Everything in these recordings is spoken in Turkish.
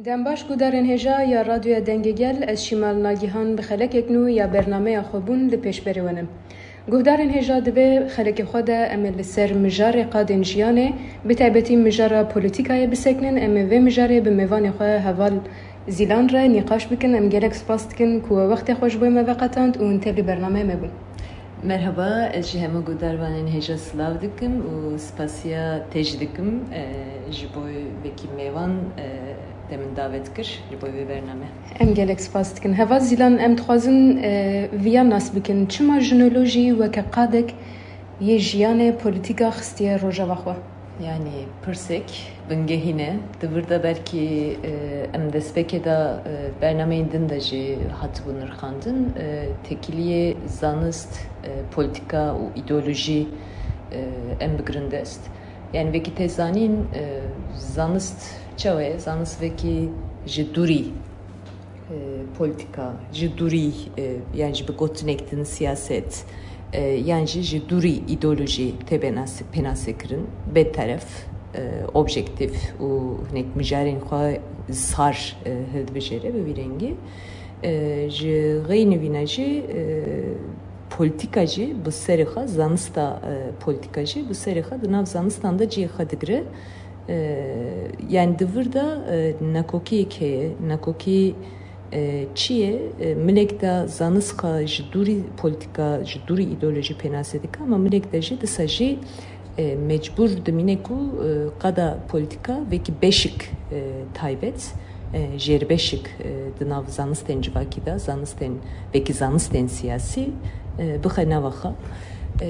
دەمباش گودارên hêja ya radyoya dengê gel ez şîmal nagihan bi xelekek nû ya bernameya xwe bûn li pêşberê wenim. Guhdarên hêja dibe xelekê xwe de em ê li ser mijarê qadên jiyanê bi taybetî mijara polîtîkayê bisekinin em ê vê mijarê bi mêvanê xwe heval zîlan re nîqaş bikin em gelek spas dikin ku we wextê xwe ji bo me veqetand û hûn tevlî bernameyê me bûn. Merhaba, ez ji hemû guhdarvanên hêja silav dikim û spasiya te jî dikim ji bo vekî mêvan te min davet kir ji bo vê bername. Em gelek spas dikin. Heval zîlan em dixwazin viya nas bikin. Çima jinolojî weke qadek yê jiyanê polîtîka xistiye rojava xwe? Yani pirsek bingehîne divir de belkî em destpêkê da bernameyên din de jî hatibû nirxandin tekiliyê zanist, polîtika û îdeolojî em bigirin dest. Yani vekî tê zanîn zanist çawa ye? Zanist vekî ji dûrî polîtika, ji dûrî yani ji bi gotinek din siyaset yani ji dûrî îdeolojî tê penasê kirin bê teref objektif û hinek mijarên xwe sar hildibijêre bi vî rengî ji xeyînî vîna jî polîtika jî bi serê xwe zanista polîtika jî bi serê xwe di nav zanistan da ciyê xwe digire. Yani divir da nekokiyek heye, nekokî çi ye milek da zanist xwe ji dûrî polîtika, ji dûrî îdeolojî penasê dike ama milek de jî disa jî mecbur dimîne ku qada polîtika vekî beşik taybet jêr beşik di nav zanistên civakî da zanistên vekî zanistên siyasî bixe nava xwe.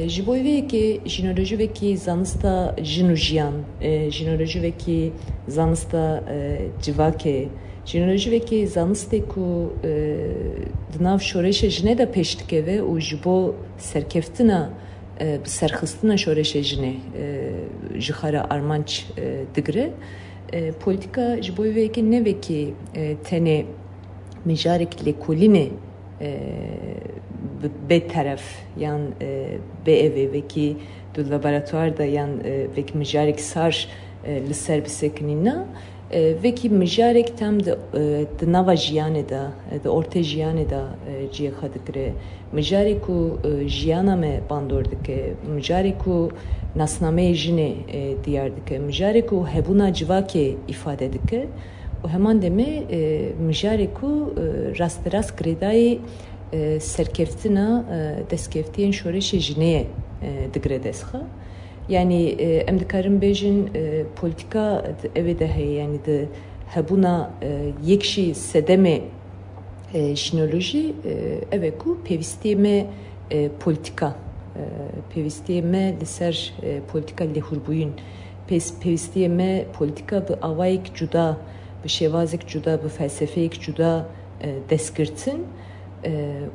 Ji bo vê yekê jinolojî vekî zanista jin û jiyan, jinolojî vekî zanista civakê, jinolojî vekî zanistê ku di nav şoreşê jinê de pêş dikeve û ji bo serkeftina bi serxistina şoreşê jinê ji xwe re armanc digire. Polîtika ji bo vê yekê ne vekî tenê mijarek lêkolînê bê teref yan bê evê vekî di laboratuvar da yan vekî mijarek sar li ser bisekinîna vekî mijarek tem di nava jiyanê da di ortê jiyanê da ciyê xwe digire. Mijarê ku jiyana me bandor dike, mijarê ku nasnameyê jinê diyar dike, mijarê ku hebûna civakê îfade dike û heman demê mijarê ku rasterast girêdayê serkeftina destkeftiyên şoreşê jinê ye digire dest xwe. Yani em dikarin bêjin polîtika evê de heye yani di hebûna yek jî sedemê jinolojî ev e ku pêwîstiyê me polîtika, pêwîstiyê me li ser polîtika lêhûrbûyîn, pêwîstiyê me polîtika bi awayek cuda, bi şêwazek cuda, bi felsefeyek cuda destgirtin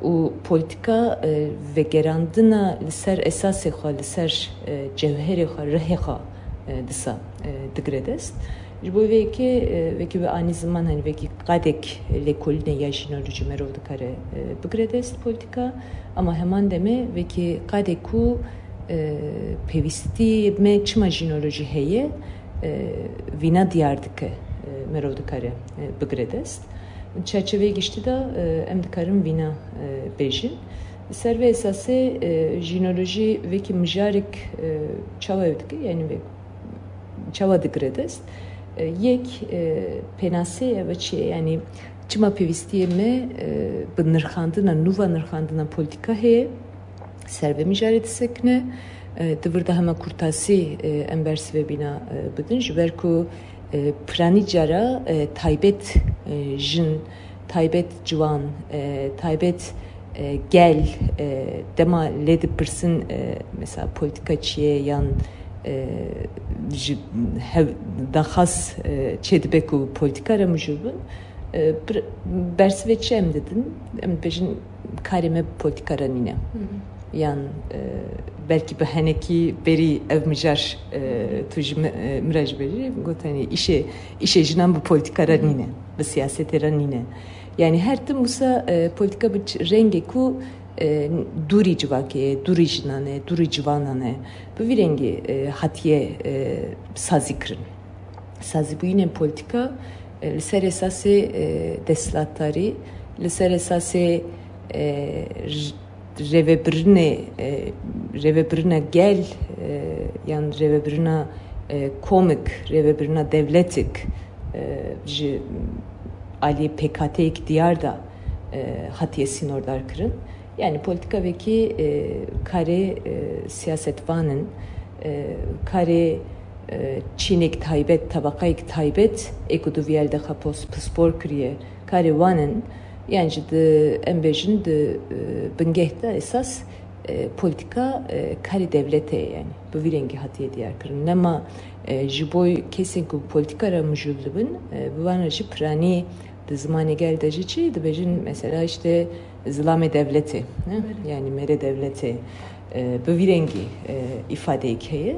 û polîtika vegerandina li ser esasê xwe, li ser cewherê xwe, rihê xwe disa digire dest. Ji bo vê yekê vekî bi anî ziman hani vekî qadek lêkolînê ya jinolojî merov dikare bigire dest polîtika ama heman demê vekî qadek ku pêwîstî me çima jinolojî heye vîna diyar dike merov dikare bigire dest. Çerçeveyê giştî da em dikarin vîna bêjin. Ser vê esasê jinolojî vekî mijarek çawa ew dike yani çawa digire dest. Yek penasê ev çi ye yani çima pêwîstiyê me bi nirxandina nûva nirxandina polîtika heye ser vê mijarê disekine divir da hema kurtasî em bersivê bîna bidin ji ber ku piranî cara taybet jin, taybet ciwan, taybet gel dema lê dipirsin mesela polîtika çi ye yan ji daxas çêdibe ku polîtika re mijûbin bersivê çi em didin em bêjin karê me polîtika re nîne yan belki bi henekî berî ev mijar tu ji min re ji berî gotanî îşê jinan bi polîtika re nîne bi siyasetê re nîne yani her tim wisa polîtika bi rengê ku dûrî civakê ye, dûrî jinan e, dûrî civanan e bi vî rengî hatiye sazî kirin. Sazîbûyînên polîtika li ser esasê destlatdarî, li ser esasê rêvebirina gel yan rêvebirina komik, rêvebirina devletik ji alî PKT'yek diyar da hatiye sînordar kirin. Yani politika vekî karê siyasetvanın karê Çînek taybet, tabaqayek taybet êku duviyel de xwe pispor kiriye karê wanin yani ji em bêjin di bingehda esas politika karê devletê ye yani bi vî rengî hatiye diyar kirin. Nema ji bo kesên ku politika re mijûl dibin bi wan re jî piranî di zimanê gel de jî çi dibêjin mesela işte zilamê devletê yani mere devletê bi vî rengî ifadeyek heye.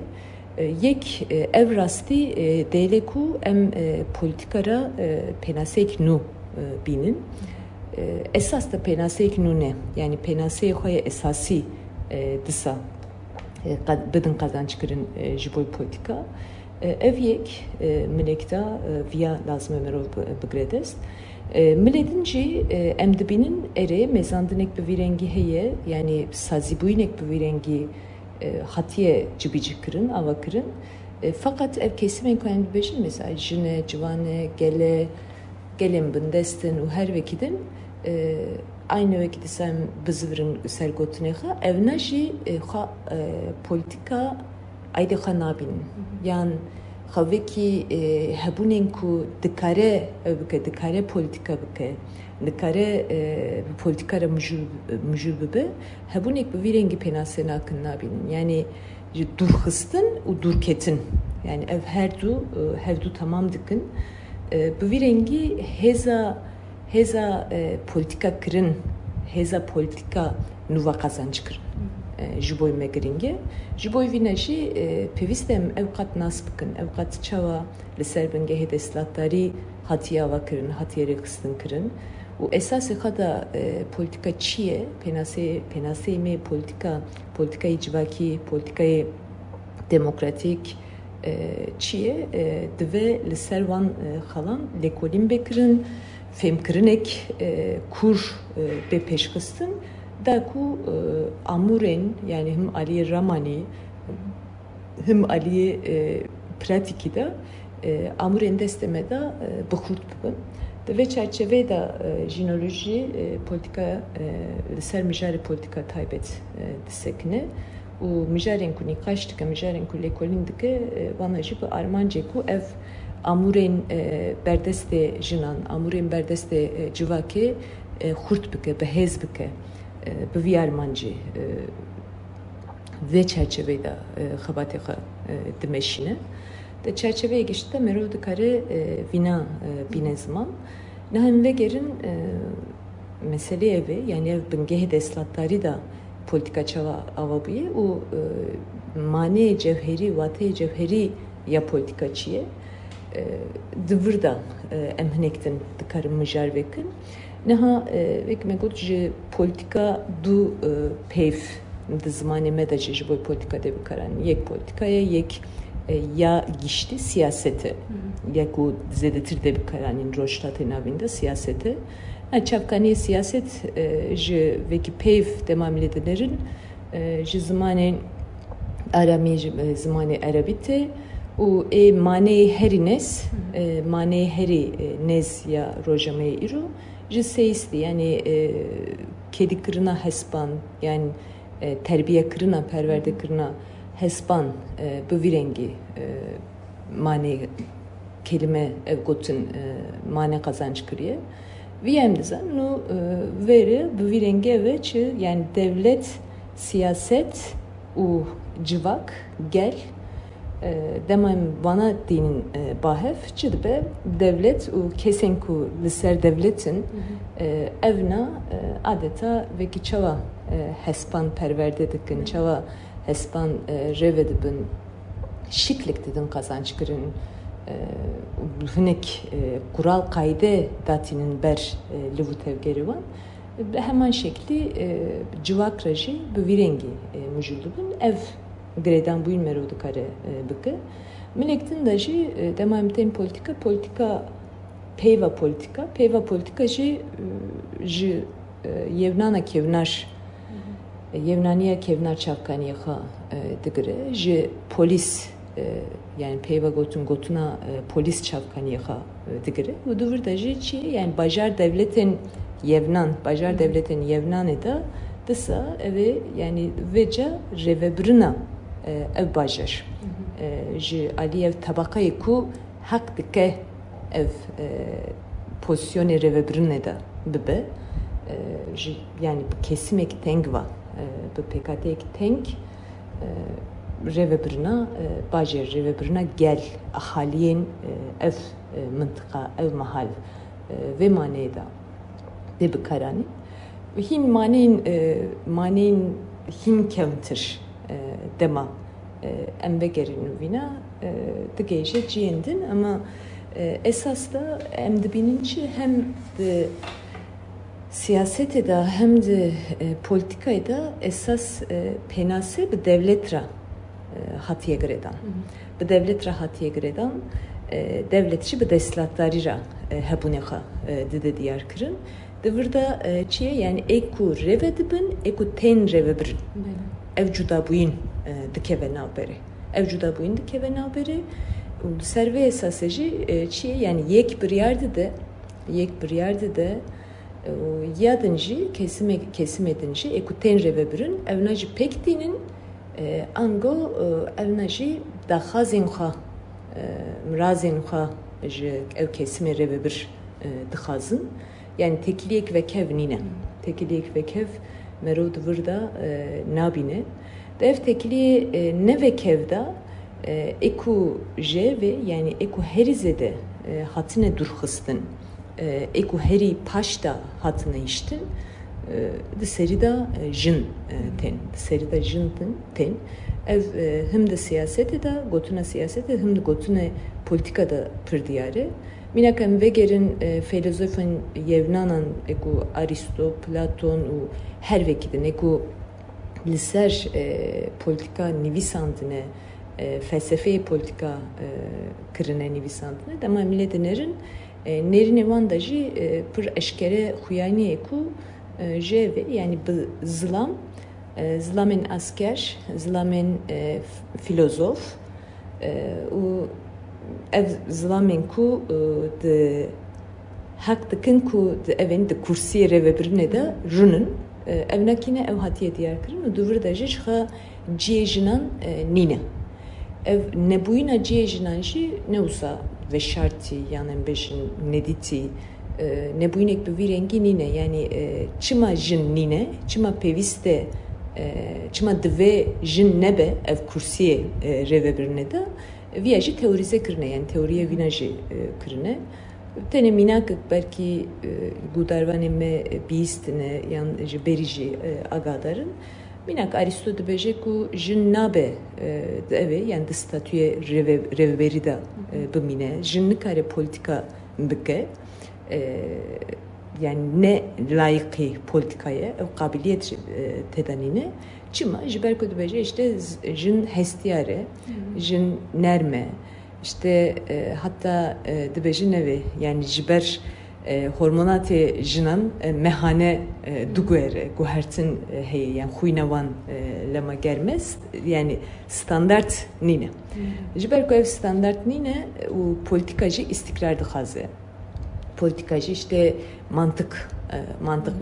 Yek ev rastî dêle ku em politika re penaseyek nû bînin. Esas da penaseyek nû ne? Yani penaseyê xwe ye esasî disa bidin qazanç kirin ji bo politika. Ev yek milekta viya lazım merov bigire dest. Miledin jî em dibînin erê mezandinek bi vî rengî heye yani sazîbûyînek bi vî rengî hatiye cibîcik kirin, ava kirin. Fakat ev kesimên ku em dibêjin mesela jine, ciwane, gelên bindestin û her vekîdin aynı vekî disem bizivirin sergotinê xwe ev ne jî xwe politika aydê xwe nabînin. Yan xwe vekî hebûnên ku dikare ev bike, dikare politika bike, dikare politika re mijûl bibe, hebûnek bi vî rengî penasê nakin nabînin. Yani durxistin û durketin. Yani ev her du tamam dikin. Bi vî rengî hêza politika kirin, hêza politika nûva qazanç kirin. Ji bo me giringe. Ji bo vî ne jî pêwîst em ev qat nas bikin, ev qat çawa li ser bingehê destlatdarî hatiye ava kirin, hatiye rêxistin kirin. û esasê xwe da politika çi ye? Penaseyê me politikayê civakî, politikayê demokratîk çi ye? Divê li ser wan xelan lêkolîn bêkirin, fêmkirinek kur bê pêşxistin da ku amûrên yani him aliyê ramanî him aliyê pratikî de amûrên destê me da bixurt bibin. Di vê çerçeveyê de jinolojî politika li ser mijarê politika taybet disekine û mijarên ku nîqaş dike, mijarên ku lêkolîn dike wan jî bi armancê ku ev amûrên berdestê jinan, amûrên berdestê civakê xurt bike, bi hêz bike bi vî armancê vê çerçeveyê de xebatê xwe dimeşîne. Di çerçeveyê giştî de merov dikare vîna bîne ziman. Nihayên vegerin meselê ev e yani ev bingehê destlatdarî da politika çawa ava bûye û maneyê cewherî, wateyê cewherî ya politika çi ye? Di vir da em hinek din dikarin mijar vekin. Niha vek me got ji politika du peyv di zimanê me de ji bo politika de bikaran. Yek politikaya, yek ya giştî siyasete ya ku zêdetir de bikaranîn rojhilatê navîn de siyasete. Çavkaniyê siyaset ji vekî peyv demamî dinerin ji zimanê aramî ji zimanê Erebî tê û maneyê herî nez maneyê herî nez ya rojameyê îro ji sêîstî yani kedikirina hespan yani terbiye kirina perverde kirina hespan bi vî rengî manê kelime ev gotin mane qazanç kiriye. Vî em dizan nû vêre bi vî rengî ev çi yani devlet, siyaset û civak gel demem vana dînin bahev çi dibe devlet û kesên ku li ser devletin evna adeta vekî çawa hespan perverde dikin, çawa hespan rêve dibin, şiklik didin qazanç kirin hinek kural kayde datinin ber li vû tevgerî wan heman şekli civak re jî bi vî rengî mijûl dibin ev girêdan bûyîn merov dikare bike. Milek din de jî dema em tên politika peyva politika ji yevnana kevnar yevnaniya kevnar çavkaniya digire ji polis yani peyva gotuna polis çavkaniya digire bu duvurda ji çi yani bajar devletin yevnan eda disa evi yani veca revebrina ev bajar ji aliyev tabakayı ku hak dike ev pozisyonu revebrina da bibe yani kesimek tengva bu PKT'ye tenk revebrina bajar revebrina gel ahaliyen ev mıntıka ev mahal ve maneda de bekarani hin manein hin kevntir dema embegerin vina de gece ciyendin ama esas da hem de bininci hem de siyasete da hem de politikayı da esas penase bir devletra hatiye gredan. Bir devletra hatiye gredan devletçi bir deslatlarira hebuneha dedi diyar kırın. Devurda çiye yani eku revedibin eku ten revebirin. Ev cuda buyin dikeve naberi. Ev cuda buyin dikeve naberi. Serve esasıcı çiye yani yek bir yerde de yadınci kesim edinci eku ten revebirin evnacı pektiğinin ango evnacı daha zinha mrazinha ev kesime revebir dıxazın yani tekiliyek ve kev nine tekiliyek ve kev merud vurda nabine dev tekiliye ne ve kevda eku je ve yani eku herizede hatine durxıstin eku heri paşta hatine iştin de serida jin ten ev hem de siyasete da gotuna siyasete hem de gotuna politika da pır diyare minakam vegerin filozofun yevnanan eku Aristo, Platon u her vekidin eku liser politika nivisandine felsefe politika kırına nivisandine dama milletlerin nerin evandajı pır eşkere huyani eku jeve yani zlamen asker, zlamen filozof u ev zlamen ku de hak dikin ku de evin de kursiye revebirine de runun evnakine ev hatiye diyar kırın u duvur da jişha ciyejinan nine ev nebuyina ciyejinan ji ne usa ve şarti yani beşin nediti ne bu inek bir rengi nine yani çıma jin nine çıma peviste çıma dve jin nebe ev kursiye revebirne de viajı teorize kırne yani teoriye vinajı kırne tene minak belki gudarvaneme bistine yani berici agadarın minak Aristo beje ku jin nabe eve yani de statüye reveberi da bimine jinni kare politika bike yani ne layıkı politikaya kabiliyet tedanine çıma jiber kodu beje işte jin hestiyare jin nerme işte hatta dibejin evi yani jiber hormonate jinan mehane duguere guhertin hey yani huynavan lama gelmez yani standart nine jiber ko ev standart nine u politikacı istikrardı haze politikacı işte mantık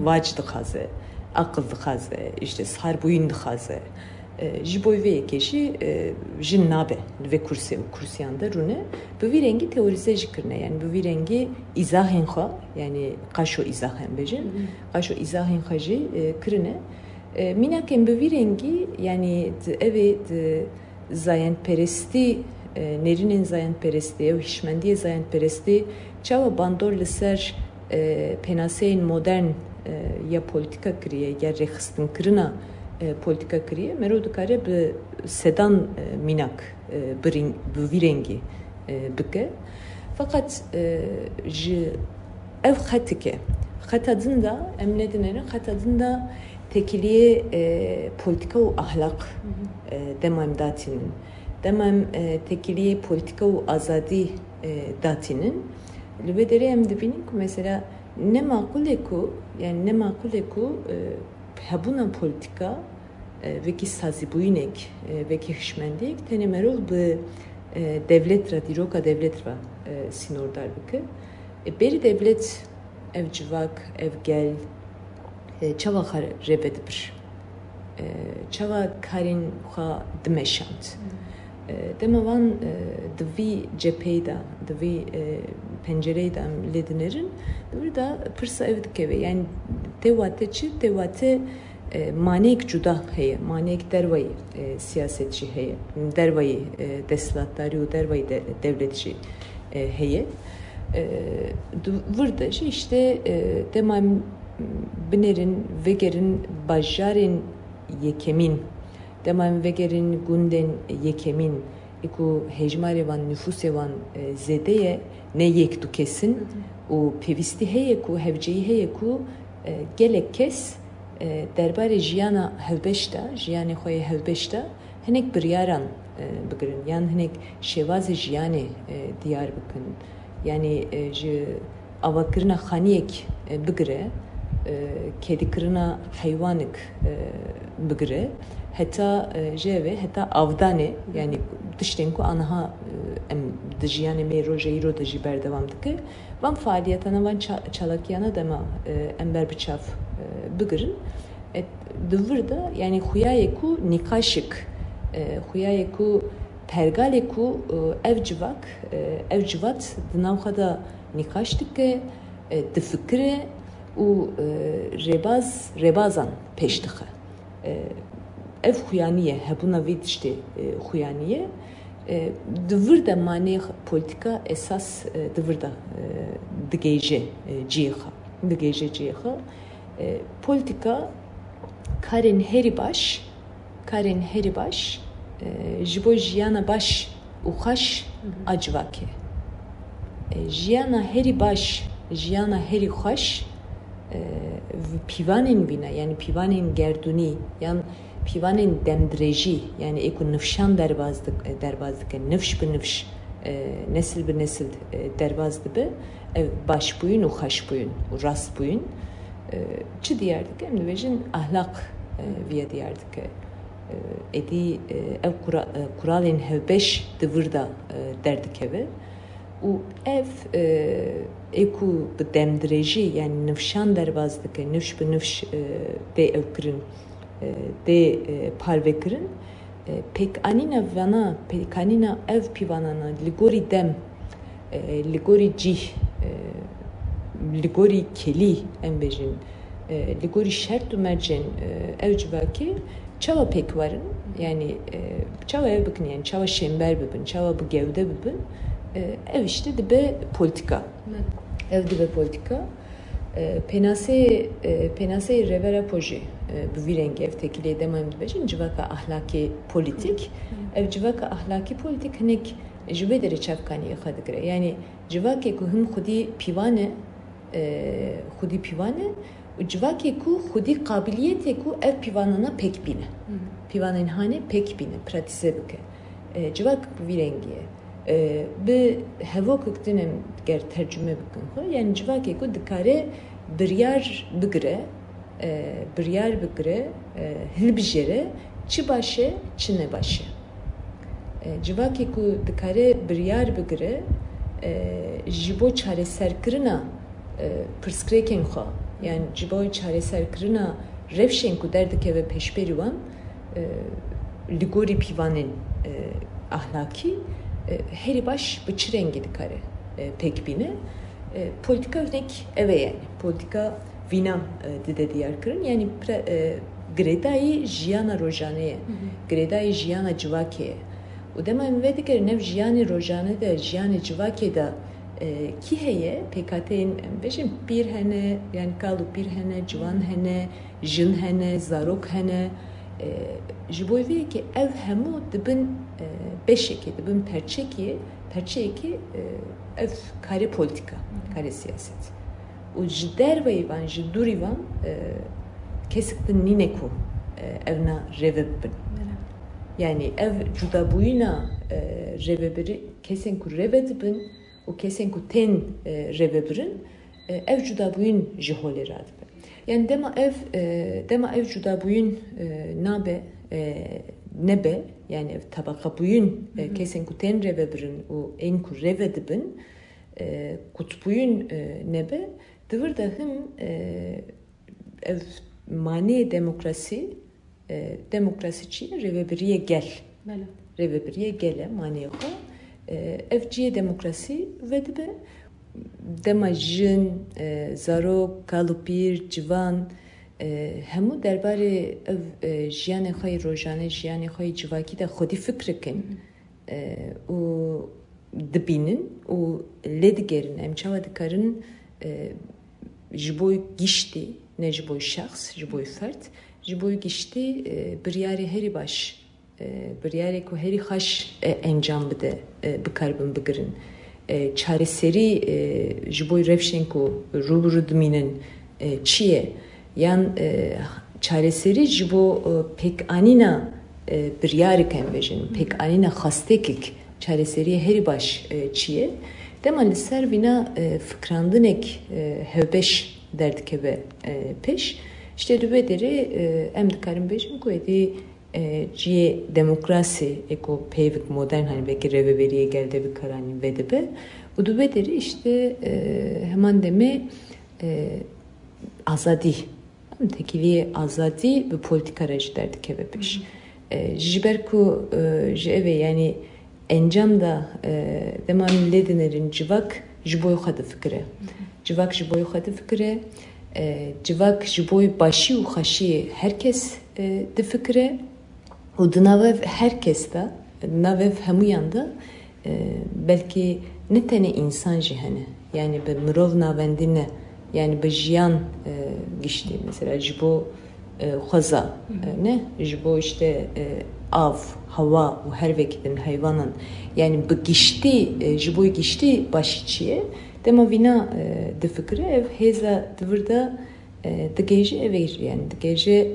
vacdı haze akıldı haze işte sarbuyundu haze jiboy ve keşi jinnabe ve kursiyanda rune bu bir rengi teorize jikirne yani bu bir rengi izahin ha yani kaşo izahin bejin kaşo izahin haji kirne minaken bu bir rengi yani evet zayen peresti nerinin zayen peresti ev hişmendiye zayen peresti çava bandor ser penasein modern ya politika kriye ya rexistin kırına politika kriye merodu kare bir sedan minak bu virengi bike fakat ev hatike hatadında emnedinerin hatadında tekiliye politika u ahlak demem datinin demem tekiliye politika u azadi datinin Li derê em dibînin ku mesela ne makule ku yani ne makule ku hebûna politika vekî sazîbûyînek vekî hişmendiyek tenê merov bi devlet ra dîroka devlet ra sînordar bike. Berî devlet ev civak, ev gel çawa xwe rêve dibir. Çawa karên xwe dimeşand. Dema wan di vî cepheyê de, di vî pencereyê de em lê dinerin, divir da pirsa ev dikeve. Yani tê wate çi? Tê wate maneyek cuda heye, maneyek dervayê siyaset jî heye, dervayê desthilatdarî û dervayê devlet jî heye. Vir de jî işte dema em binerin, vegerin bajarên yekemîn, dema em vegerin gundên yekemîn ku hejmarê wan nüfusê wan zêde ye ne yek du kesin û pêwîstî heye ku hevceyî heye ku gelek kes derbarê jiyana hevbeş de, jiyanê xwe yê hevbeş de hinek biryaran bigirin yan hinek şêwazê jiyanê diyar bikin. Yani ji avakirina xaniyek bigire, kedikirina heywanek bigire, heta jeve heta avdanê yani tiştên ku aniha em di jiyanê me rojeyî ro de jî berdewam dike. Van faaliyetana van çalakiyana dema em berbiçav bigirin. Divir de yani xuyayê ku nîqaşik, xuyayê ku pergalê ku ev civak, ev civat di nav xwe de nîqaş dike, difikire û rêbazan pêş dixe. Ev xuyaniye, hebûna vî tiştê xuyaniye. Divir de manê politika esas divir de digêje ciyê xwe. Digêje ciyê xwe. Politika karên herî baş ji bo jiyana baş û xweş a civakê. Jiyana herî baş, jiyana herî xweş pîvanên vîne yani pîvanên gerdûnî yan pîvanên demdirêjî yani êku nifşan derbaz dike, nifş bi nifş, nesil bi nesil derbaz dibe ev baş bûyîn û xweş bûyîn û rast bûyîn. Çi diyar dike? Em dibêjin ahlak viye diyar dike. Êdî ev kuralên hevbeş divir da derdikeve û ev êku bi demdirêjî yani nifşan derbaz dike, nifş bi nifş dê ev kirin, dê parvekirin, pêkanîna ev pîvanana li gorî dem, li gorî cih, li gorî kelî em bêjin, li gorî şert û mercên ev civakê çawa pêk warin yani çawa ev bikin yani çawa şember bibin, çawa bi gewde bibin, ev işte dibe politika. Ev dibe politika. Penaseyê revera pojê bi vî rengî ev tekiliyê dema em dibêjin civaka ahlakî politik. Ev civaka ahlakî politik hinek ji vê derê çavkaniyê xwe digire. Yani civakê ku him xwedî pîvan e, û civakê ku xwedî qabiliyetê ku ev pîvanana pêk bîne. Pîvanên hanê pêk bîne, pratîze bike. Civak bi vî rengî ye. Bi hevokek din em ger tercüme bikin xwe yani civakê ku dikare biryar bigire, hilbijêre çi baş e çi ne baş e. Civakê ku dikare biryar bigire ji bo çareserkirina pirsgirêkên xwe yani ji bo çareserkirina rewşên ku derdikeve pêşberî wan li gorî pîvanên ahlakî herî baş bi çi rengî dikare pêk bîne. Politika hinek ev e yani. Politika vîna dide diyar kirin yani girêdayî jiyana rojane ye. Girêdayî jiyana civakê ye. û dema em vê dikirin ev jiyanê rojane de jiyanê civakê de kî heye pêkateyên em bêjin pîr hene yani kal û pîr hene, ciwan hene, jin hene, zarok hene. Ji bo vê ki ev hemû dibin beşekê, dibin perçeyekê ev kare politika, kare siyaset. û ji derveyê wan, ji dûrî wan kesik din nîne ku evna rêve bibin. Yani ev cudabûyîna rêvebirî kesên ku rêve dibin u kesen ku ten revebirin ev cuda buyun jihole radbe. Yani dema ev cuda buyun nabe nebe yani ev tabaka buyun kesen ku ten revebirin u en ku revedibin kutbuyun nebe dıvır da hım ev mani demokrasi çi revebiriye gel. Revebiriye gele mani ko ev ciye demokrasi vedibe dema jin zaro kalupir civan hemu derbari ev jiyane xay rojane jiyane xay civaki da xodi fikrikin u dibinin u ledgerin emçava dikarin jiboy gişti ne jiboy şahs jiboy fert jiboy gişti bir yari heri baş bir yari ku heri xaş encam bide bikarbin bigirin çareseri jiboy revşen ku rubru dminin çiye yan çareseri jibo pek anina bir yari kembejin pek anina xastekik çareseriye heri baş çiye demal ser vina fıkrandınek hevbeş derdikebe peş işte dübederi em dikarim bejim ku edi ciye demokrasi eko peyvik modern hani belki reveberiye geldi bir karani vedebe u dübederi işte hemen deme azadi tekiliye azadi ve politik aracı derdikebe peş jiberku jeve yani encam da deman ledenerin civak jiboy xadı fikre. Civak jiboy xadı fikre. Civak jiboy başı u xaşı herkes de fikre. O dınavev herkes de navev hemu yanda belki ne tane insan jihane yani be mirov navendine yani be jiyan gişti mesela jibo xaza ne jibo işte av hava bu her vekitin hayvanın yani bu gişti jiboy gişti başçıya dema vina de fikre ev heza dıvırda de gece ev yani de gece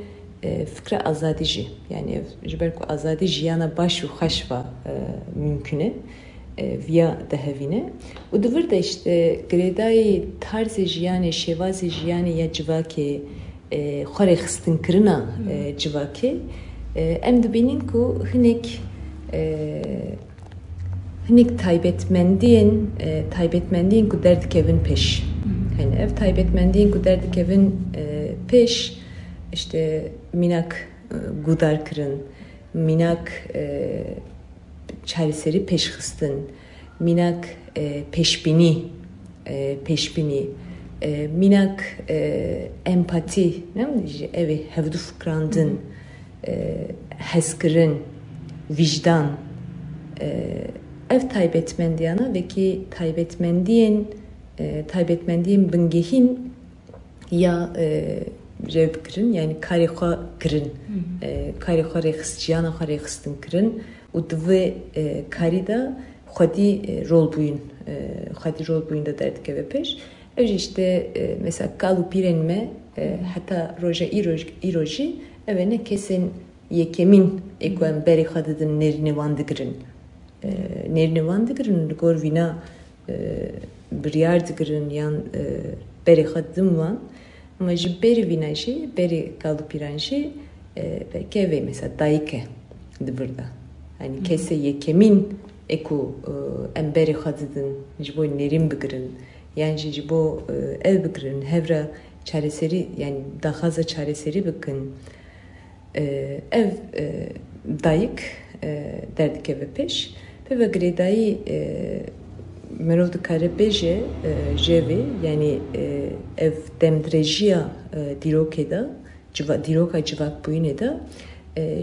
fikre azadici yani ev jiberku azadi jiyana baş u xaşva mümküne via dehevine u dıvırda işte gredai tarzı jiyane şevazi jiyane ya civake xare xistin kirina civake em dibinin ku hinek taybetmendiyen ku derdikevin peş. Yani ev taybetmendiyen ku derdikevin peş işte minak gudar kırın, minak çareseri peş xistin, minak peşbini, minak empati, ne mi diyeceğim? Evi hevdu fıkrandın. Hezkirin, vicdan ev taybetmendiyana ve ki taybetmendiyen bingehin ya revkirin yani karikha kirin karikha rekhsciyana rekhstin kirin u dve karida xadi rol buyun da derdik eve peş ev işte mesela kalu pirenme hatta roja iroji evene kesin yekemin ekwen beri xadıdın nerini vandıgırın gor vina bir yardıgırın yan beri xadıdın van ama beri vinaji beri kalı piranji belki eve mesela dayike dıvırda hani kese yekemin eku en beri xadıdın jiboy nerin bigırın yani jibo ev bigırın hevra çareseri yani daha za çareseri bigın ev dayık derdik eve peş ve gredayı merov dikare beje jevi yani ev demdrejiya dirokeda diroka civak buyuneda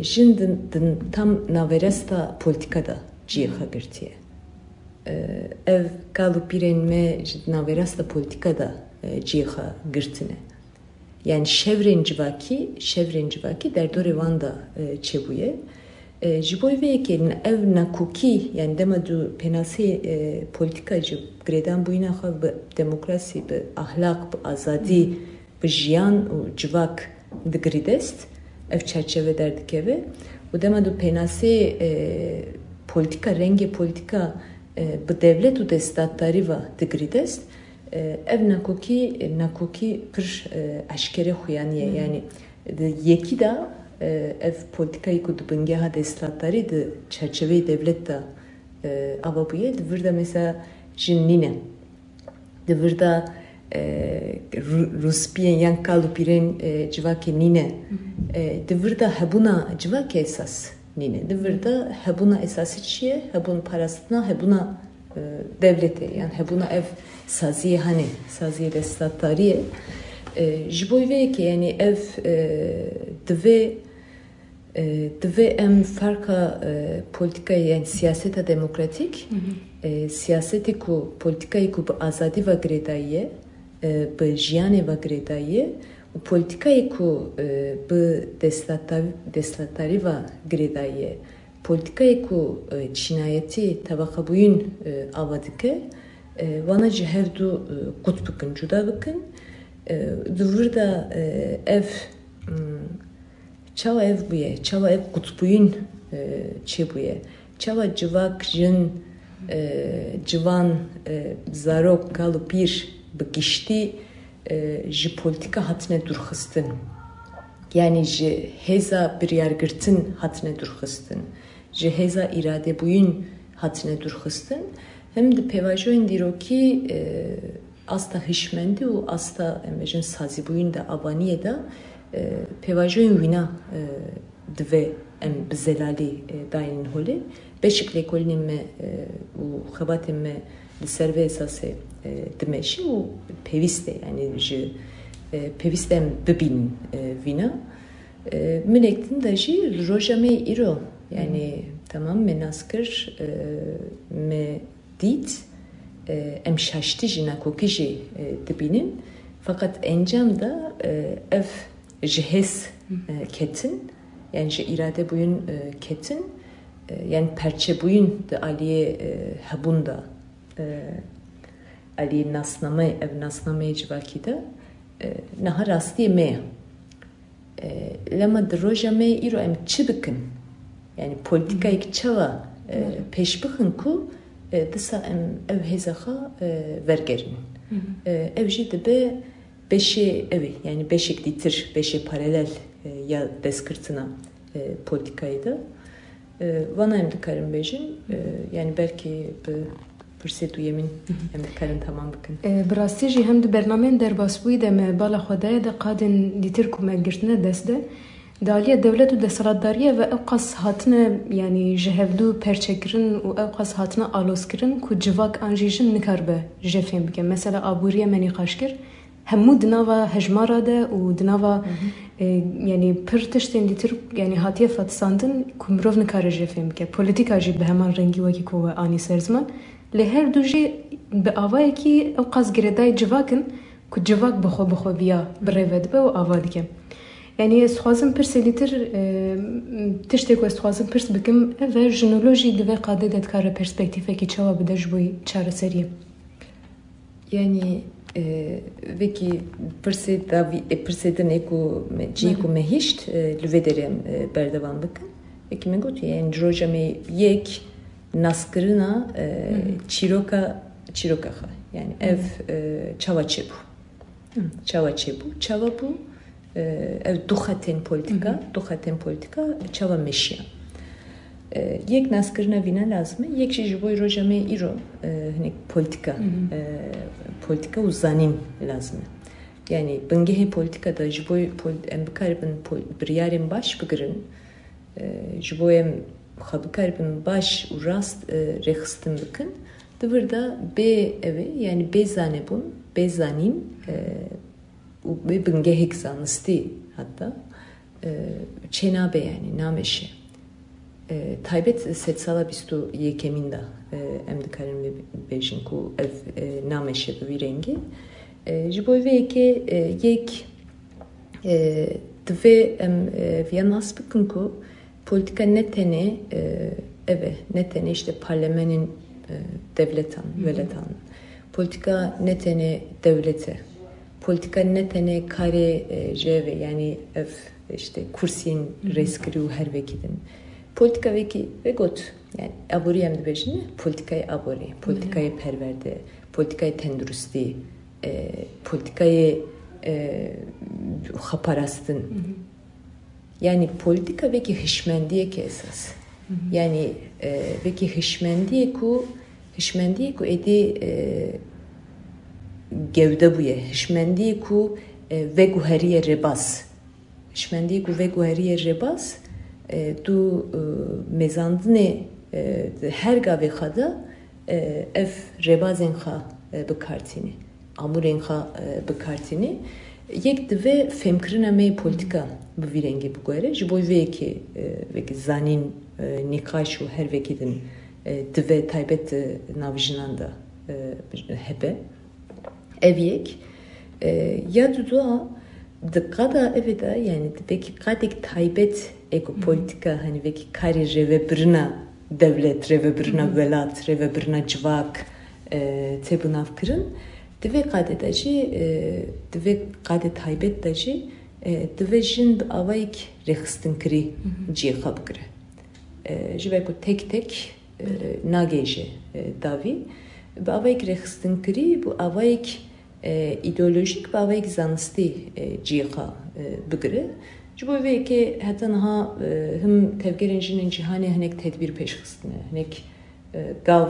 jindin tam naveresta politikada ciha girtiye ev kalu pirenme naveresta politikada ciha girtine yani şevren civaki derdore vanda çebuye jiboy ve ekelin ev nakuki yani demadu penasi politikacı gredan buyuna xav demokrasi be ahlak be azadi be jiyan u civak de gridest ev çerçeve derdik eve u demadu penasi politika rengi politika bu devlet u destatları va tigridest ev nakoki pır aşkere xuyaniye yani yeki da ev politikayı ku dibingeha destatları de çerçeve devlet da avabuye dıvırda mesela jinnine dıvırda Ruspiyen yan kalupiren civake nine dıvırda hebuna civake esas nine dıvırda hebuna esası çiye hebun parasına hebuna devlete yani hebuna ev saziye hani saziye destatariye jiboy ve ki yani ev dve em farka politikayı yani siyaseta demokratik siyaseti ku politikayı ku azadi ve gredaye bu jiyane ve gredaye u politikayı ku bu deslatari ve gredaye politikayı ku cinayeti tabakabuyun avadike vana cihevdu kut bıkın cuda bıkın duvurda ev çava ev buye çava ev kutbuyun çebuye çava civak jin civan zarok galupir bıkişti ji politika hatne durxistin yani ji heza bir yargırtın hatne durxistin ji heza irade buyun hatne durxistin hem de pevajoyun diroki asta hişmendi u asta emejin sazi buyun da abaniye da pevajoyun vina dve em bizelali dayin holi beşik lekolinin me u xabatin me serve esası demeşi u peviste yani ji pevistem bibin vina mülektin da ji rojame iro yani tamam me naskır me dit em şaştı jina kokiji dibinin fakat encam da ev jihes ketin yani ji irade buyun ketin yani perçe buyun da aliye habunda aliye nasname ev nasname civakida naha rasti me lama drojame iro em çibikın yani politikayı çava peşbikın ku disa em ev hezaha vergerin ev jide be beşi evi yani beşik ditir beşi paralel ya deskırtına politikayı da vana hem de karın bejin yani belki fırsat yemin hem de karın tamam bakın. Brastiji hem de bernamen derbasbuy de me bala xodaya da kadın ditir ku me girtine deste daliye devlet u desalatdariye ve evqas hatine yani jehevdu perçekirin u evqas hatine aloskirin ku civak anjijin nikarbe jefem bike mesela aburiye meni kaşkir hemû dinava hejmara de u dinava yani pir tiştên dîtir yani hatiye fatisandin ku mirov nikare jefêm bike politika jî bi heman rengî wekî ku anî ser ziman lê her du jî bi avayekî ew qas girêdayê civakin ku civak bi xwe viya birêve dibe û ava dike yani ez dixwazim pirsê dîtir tiştê ku ez dixwazim pirs bikim ev e jinolojî divê qadê de dikare perspektîfekî çawa bide ji bo çareseriyê yani veki pırsedin eku ciku mehişt lüvederim berdevan bakın veki me gotu yani droja me yek naskırına çiroka yani ev çava çebu çava bu ev duhaten politika çava meşya yek naskırına vina lazım yek jiboy rojame iro hani politika uzanin lazım yani bengehe politikada jiboy em bikaribin bir yarın baş bigrin jiboy em xabikaribin baş u rast rexistin bikin dıvırda be evi yani be zanin u be bengehek zanısti hatta çenabe yani nameşe taybet setsala bistu yekeminda em dikarim ve bejin ku ev nameşe bir rengi jiboy ve ke yek dve em viyanas bıkın ku politika netene netene işte parlamentin devletan veletan politika netene devlete politika netene kare jeve yani ev işte kursin reskriu her vekidin politika ve got yani abori hem de bejini politikayı abori, politikayı perverde, politikayı tendurusti, politikayı xaparastın. Yani politika veki hişmendiye ki esas. Yani veki hişmendiye ku edi gevde buye. Hişmendiye ku ve guheriye rebas. Hişmendiye ku ve guheriye rebas du mezandine her gave xada ev rebazên xa bikartînî, amûrên xa bikartînî. Yek divê fêmkirina me politika bi vî rengî bigore ji bo vê vekî zanîn nîqaş û her vekî din divê taybet navjinan da hebe. Ev yek ya duda diqada evê de yani vekî qadek taybet eko politika hani vekî karê rêvebirina devlet, rêvebirina welat, rêvebirina civak tê binavkirin divê qadê de jî divê qadê taybet de jî divê jin bi awayek rêxistinkirî ciyê xwe bigire. Ji ber ku tek nagêje davî bi awayek rêxistinkirî bu awayek ideolojik bi awayek zanistî ciyê xwe bigire. Ji bo vê yekê heta niha him tevgerên jinên cîhanê hinek tedbîr pêşxistine, hinek gav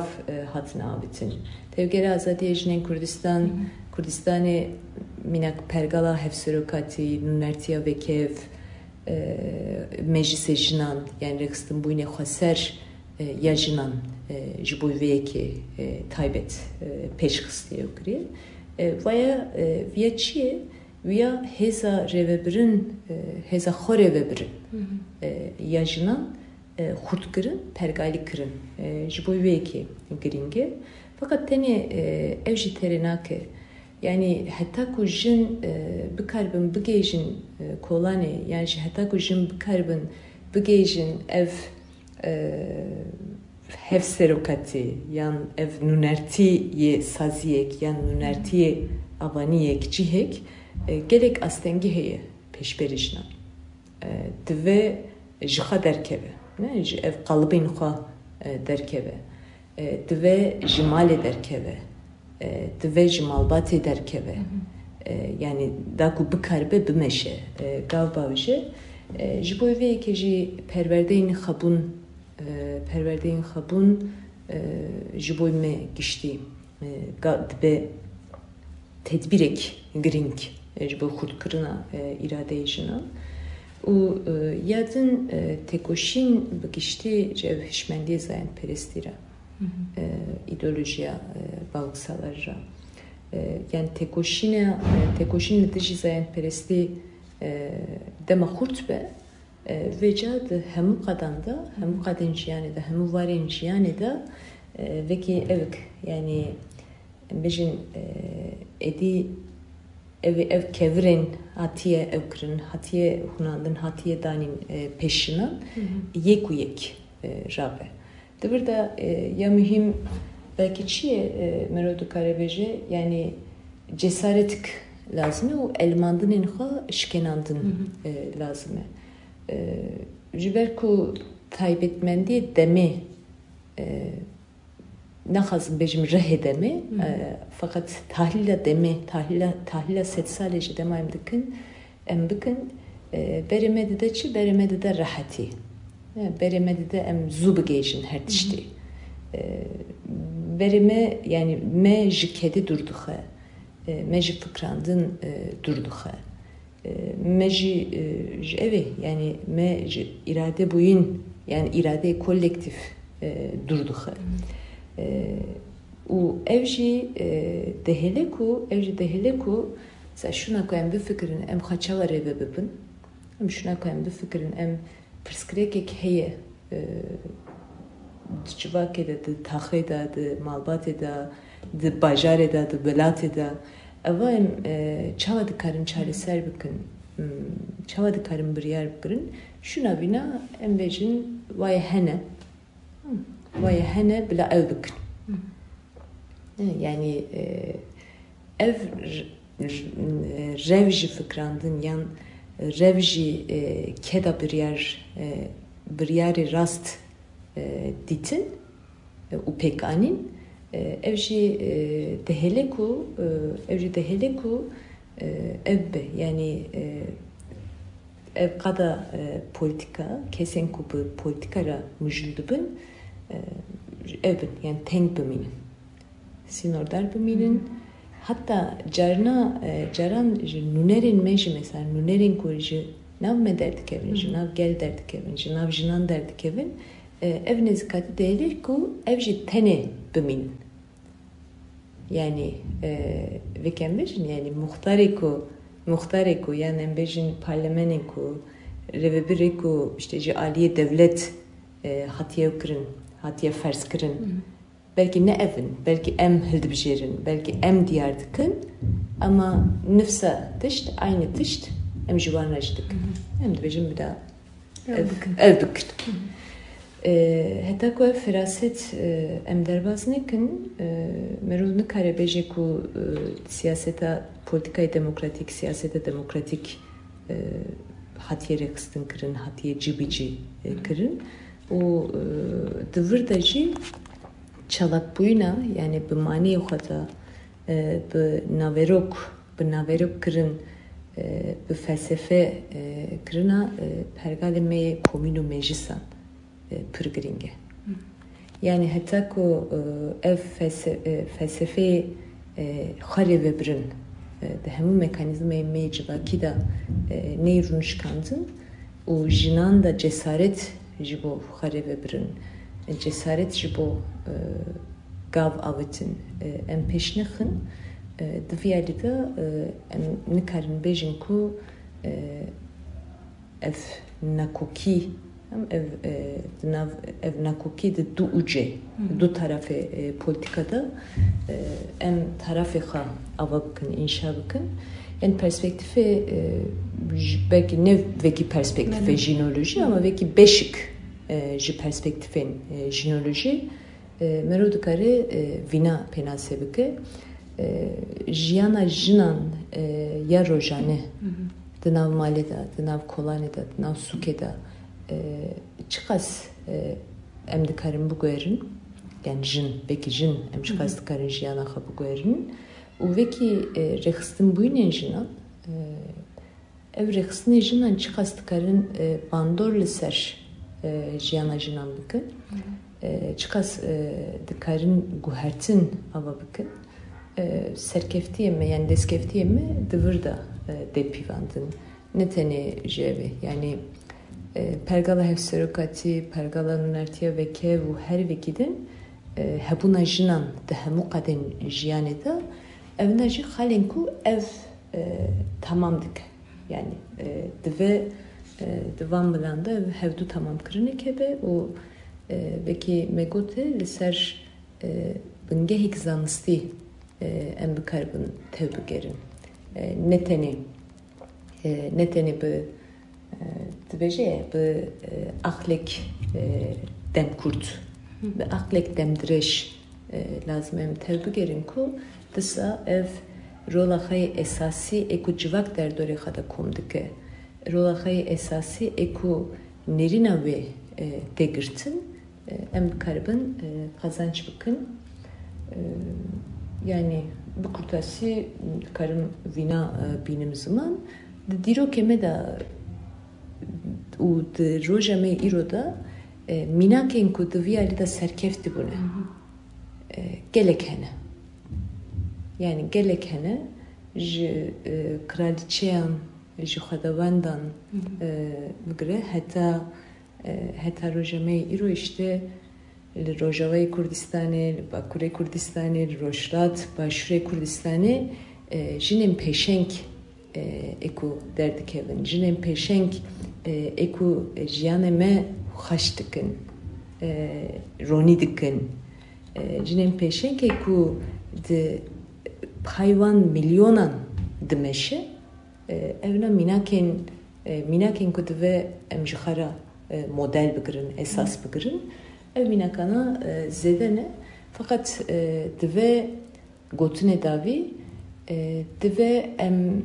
hatine avîtin. Tevgera azadiyê jinên Kurdistanê minak pergala hevserokatî, nûnertiya vekev, meclisê jinan yani rêxistin bûyînê xweser ya jinan ji bo vê yekê taybet pêşxistiye kiriye. Vaya viya çi ye? Viya hêza rêvebirin, hêza xwe rêvebirin ya jinan xurtkirin, pergalî kirin. Ji bo vê yekê girîng e. Fakat tenê ev jî terê nake. Yani heta ku jin bikaribin bigêjin kolanê yani heta ku jin bikaribin bigêjin ev hevserokatî yan ev nûnertiyê saziyek yan nûnertiyê avaniyek cihek gelek astengî heye pêşberî jinan. Divê ji xwe derkeve. Ji ev qalibên xwe derkeve. Divê ji malê derkeve. Divê ji malbatê derkeve. Yani da ku bikaribe bimeşe. Gav bavje. Ji bo vê yekê jî perwerdeyên xebûn ji bo me giştî. Dibe tedbirek girîng ji bo xurtkirina îradeyê jinan. û yadin tekoşîn bi giştî ji ev hişmendiyê zayenperestî re ideolojiya bawksalar ra. Yani tekoşîn li dijî zayenperestî dema xurt be vêca di hemû qadan da, hemû qadên jiyanê de, hemû warên jiyanê de vekî evik yani bejin êdî ev kevirên hatiye ev kirin, hatiye hunandin, hatiye danîn pêşinan yek û yek rabe. Divir de ya mühim belki çi ye mero dikare bêje yani cesaretik lazım e û elmandinên xwe şikenandin lazım e. Ji ber ku taybetmendiyê demê naxwazim bêjim rihê demê fakat tahlîla demê tahlîla sed salê ji dema em bikin berê me dide çi? Berê me dide rehetî. Berê me dide em zû bigêjin her tiştî. Berê me yani me ji kedî dûrdixe. Me ji fikrandin dûrdixe. Me ji evê yani me ji îrade bûyîn yani îradeyê kolektif dûrdixe. û ev jî dihêle ku şuna ku em bifikirin em xwe çawa rêve bibin em şuna ku em bifikirin em pirsgirêkek heye di civakê de, di taxê de, di malbatê de, di bajarê de, di welatê de eva em çawa dikarin çareser bikin çawa dikarin biryar bikirin şuna bîna em bêjin waye hene bila ev bikin. Yani ev rev jî fikrandin yan rev jî keda biryar biryarê rast dîtin û pêkanîn ev jî dihêle ku ev be yani ev qada politika kesên ku bi politika ra mijûl dibin ev bin yani teng bimînin sînordar bimînin hatta caran ji nûnerên me jî mesela nûnerên ku ji nav me derdikevin ji nav gel derdikevin ji nav jinan derdikevin ev nezîkatî dihêle ku ev jî tenê bimînin yani vêk em bêjin yani muxtarê ku yan em bêjin parlemenê ku rêvebirê ku işte ji aliyê devlet hatiye kirin hatiye ferz kirin belki ne evin belki em hildibijêrin belki em diyar dikin ama nifsa tişt aynı tişt em ji wan re jî dikin em dibêjin bir daha ev bikin heta ku ev feraset em derbas nekin merû nikare bêje ku siyaseta politikayê demokratîk siyaseta demokratîk hatiye rêxistin kirin hatiye cibîcî kirin û di vir de jî çalakbûyîna yani bi maniyê xwe de bi naverok kirin bi felsefe kirina pergalê me yê komîn û meclisan pir giring e yani heta ku ev felsefeyê xwe rêvebirin di hemû mekanîzmayên me yê civakî de ney rûnişkandin û jinan da cesaret ji bo xwe rêvebirin cesaret ji bo gav avêtin em pêş nexin di vî alî de em nikarin bêjin ku ev nakokî ev nakokî di du ucê du tarafê politikada em tarafê xwe ava bikin înşa bikin yani perspektifê belki ne vekî perspektifê jinolojî ama vekî beşik ji perspektifên jinolojî merû dikare vîna pênasê bike jiyana jinan ya rojane di nav malê de di nav kolanê de di nav sûkê de çi qas em dikarin biguherin yani jin vekî jin em çi qas dikarin jiyana xwe biguherin û vekî rêxistin bûyînên jinan ev rêxistinê jinan çi qas dikarin bandor li ser jiyana jinan bikin çi qas dikarin guhertin ava bikin serkeftiyê me yani destkeftiyê me di vir de dêpîvandin ne tenê ji evê yani pergala hevserokatî pergala nûnertiya veke û her vekî din hebûna jinan di hemû qadên jiyanê de evna jî xalên ku ev tamam dike yani dive di van milan de ev hevdû tamam kirinek hebe û vekî me gote li ser bingehek zanistî em bikaribin tev bigerin ne tenê bi dibêje bi aqlek demkurt bi aqlek demdirêj lazim em tev bigerin ku disa ev rola xwe esasî ê ku civak derdorê xwe de kom dike rola xwe esasî ê ku nêrîna wê tê girtin em bikaribin qazanç bikin yani bi kurtasî dikarim vîna bînim ziman di dîrokê me de û di roja me îro da mînakên ku di vî alî de serkeft dibûne gelek hene yani gelek hene ji kraliçeyan ji xwedewendan bigire heta roja me îro işte li Rojavayê Kurdistanê li Bakurê Kurdistanê li Rojhilat Başûrê Kurdistanê jinên pêşeng ê ku derdikevin jinên pêşeng ê ku jiyanê me xweş dikin ronî dikin jinên pêşeng ê ku di hayvan milyonan dimeşe evna mînakên ku dive em ji xwe re model bigirin esas bigirin ev mînakana zêde ne fakat dive gotinê davî dive em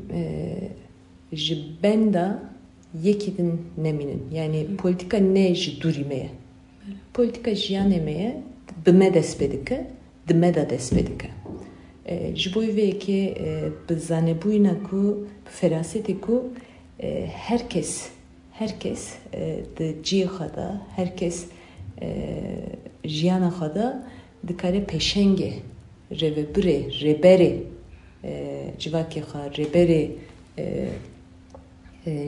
ji benda yekidin neminin. Yani politika ne ji durimeye. Politika jiyan emeye bime despedike, dime da despedike. Ji boy ve ki bizane buyna ku feraseti ku herkes de cihada, herkes jiyana xada dikare peşenge revebire rebere civaki xa rebere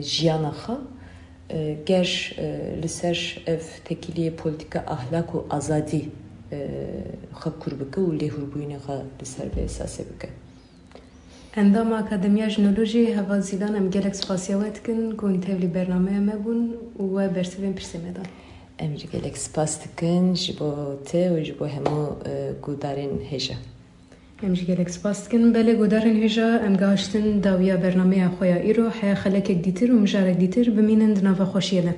jiyana xa ger liser ev tekiliye politika ahlak u azadi xa kurbike u lehurbuyne xa liser ve esase bike. اندام اکادمیا جنولوژی هوازیلان ام گلک سپاسیوت کن کن تبلی برنامه مبون و برسیم پرسیمدان. امری گلک سپاس دکن جبو ته و جبو همو گودارین هجا. امری گلک سپاس دکن بله گودارین هجا ام گاشتن داویا برنامه خویا ایرو حیا خلک دیتر و مجارک دیتر بمینند نوا خوشیله.